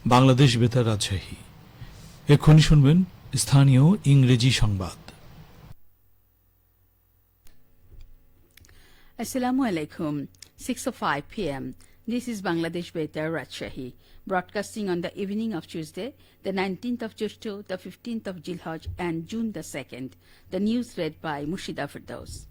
বাংলাদেশ বেতার রাজশাহী। এক্ষুনি শুনবেন স্থানীয় ইংরেজি সংবাদ। Assalamu alaikum. 6:05 p.m. This is Bangladesh Betar Rajshahi, broadcasting on the evening of Tuesday, the 19th of Jushto, the 15th of Jilhaj, and June the 2nd. The news read by Mushida Firdaus.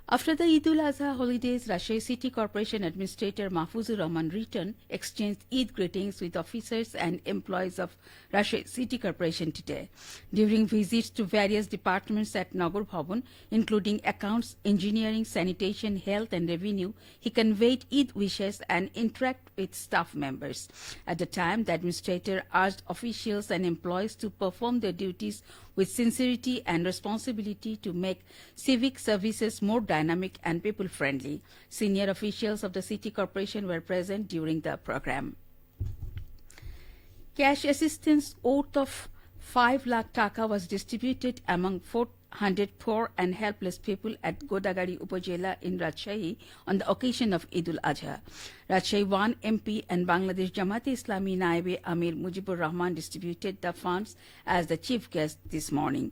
After the Eid ul-Azha holidays, Rajshahi City Corporation Administrator Mahfuzur Rahman returned, exchanged Eid greetings with officers and employees of Rajshahi City Corporation today. During visits to various departments at Nagar Bhavan, including accounts, engineering, sanitation, health and revenue, he conveyed Eid wishes and interacted with staff members. At the time, the administrator urged officials and employees to perform their duties with sincerity and responsibility to make civic services more dynamic and people-friendly. Senior officials of the City Corporation were present during the program. Cash assistance worth of 5 lakh taka was distributed among 400 poor and helpless people at Godagari Upazila in Rajshahi on the occasion of Eid ul-Adha. Rajshahi 1 MP and Bangladesh Jamaat Islami Naibe Amir Mujibur Rahman distributed the funds as the chief guest this morning.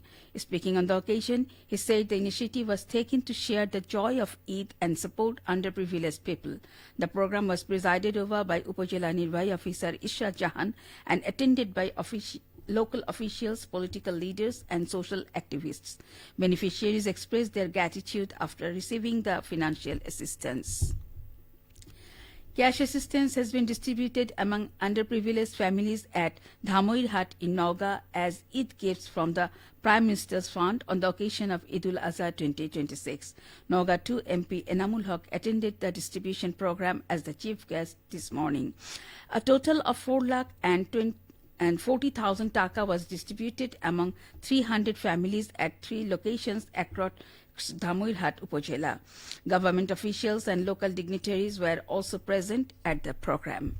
Speaking on the occasion, he said the initiative was taken to share the joy of Eid and support underprivileged people. The program was presided over by Upazila Nirvahi Officer Isha Jahan and attended by local officials, political leaders and social activists. Beneficiaries expressed their gratitude after receiving the financial assistance. Cash assistance has been distributed among underprivileged families at Dhamoirhat in Nauga as Eid gifts from the Prime Minister's Fund on the occasion of Eid ul-Azha 2026. Nauga 2 MP Enamul Haq attended the distribution program as the chief guest this morning. A total of 4 lakh and 40,000 taka was distributed among 300 families at 3 locations across Dhamoirhat Upazila. Government officials and local dignitaries were also present at the program.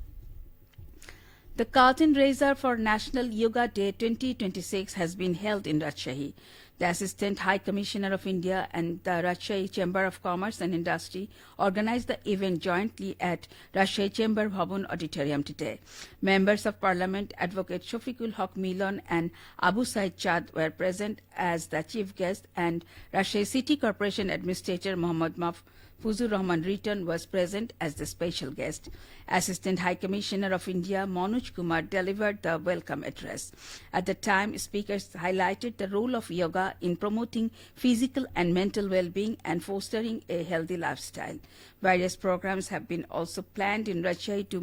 The curtain raiser for National Yoga Day 2026 has been held in Rajshahi. The Assistant High Commissioner of India and the Rajshahi Chamber of Commerce and Industry organized the event jointly at Rajshahi Chamber Bhavan Auditorium today. Members of Parliament Advocate Shafiqul Haq Milon and Abu Said Chad were present as the chief guest, and Rajshahi City Corporation Administrator Mohammad Mahfuzur Rahman Return was present as the special guest. Assistant High Commissioner of India Manoj Kumar delivered the welcome address. At the time, speakers highlighted the role of yoga in promoting physical and mental well-being and fostering a healthy lifestyle. Various programs have been also planned in Rajshahi to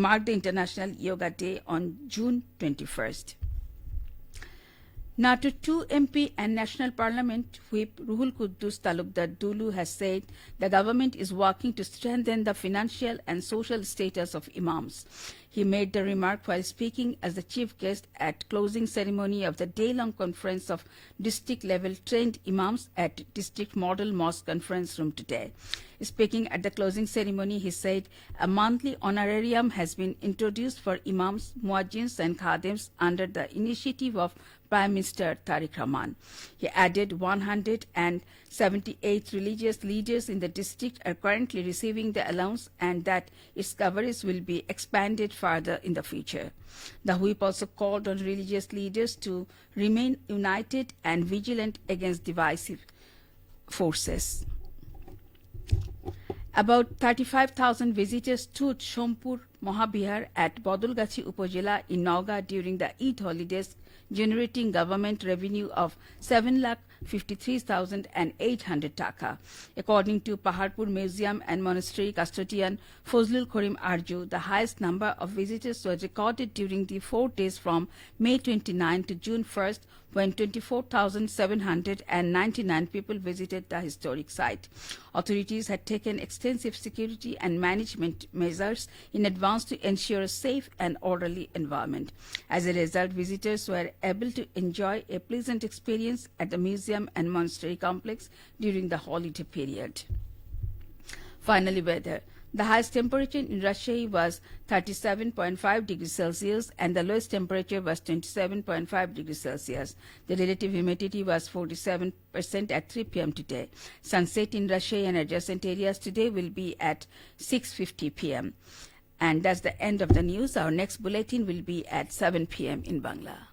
mark the International Yoga Day on June 21st. NATO 2 MP and National Parliament Whip Ruhul Quddus Talukdar Dulu has said the government is working to strengthen the financial and social status of imams. He made the remark while speaking as the chief guest at closing ceremony of the day-long conference of district-level trained imams at District Model Mosque Conference Room today. Speaking at the closing ceremony, he said a monthly honorarium has been introduced for imams, muazzins and khadims under the initiative of Prime Minister Tariq Rahman. He added 178 religious leaders in the district are currently receiving the allowance and that its coverage will be expanded further in the future. The whip also called on religious leaders to remain united and vigilant against divisive forces. About 35,000 visitors stood Shompur Mohabihar at Bodolgachi Upazila in Nauga during the Eid holidays, generating government revenue of 7,53,800 taka. According to Paharpur Museum and Monastery custodian Fozlul Karim Arju, the highest number of visitors was recorded during the 4 days from May 29 to June 1st, when 24,799 people visited the historic site. Authorities had taken extensive security and management measures in advance to ensure a safe and orderly environment. As a result, visitors were able to enjoy a pleasant experience at the museum and monastery complex during the holiday period. Finally, weather. The highest temperature in Rajshahi was 37.5 degrees Celsius and the lowest temperature was 27.5 degrees Celsius. The relative humidity was 47% at 3 p.m. today. Sunset in Rajshahi and adjacent areas today will be at 6:50 p.m. And that's the end of the news. Our next bulletin will be at 7 p.m. in Bangla.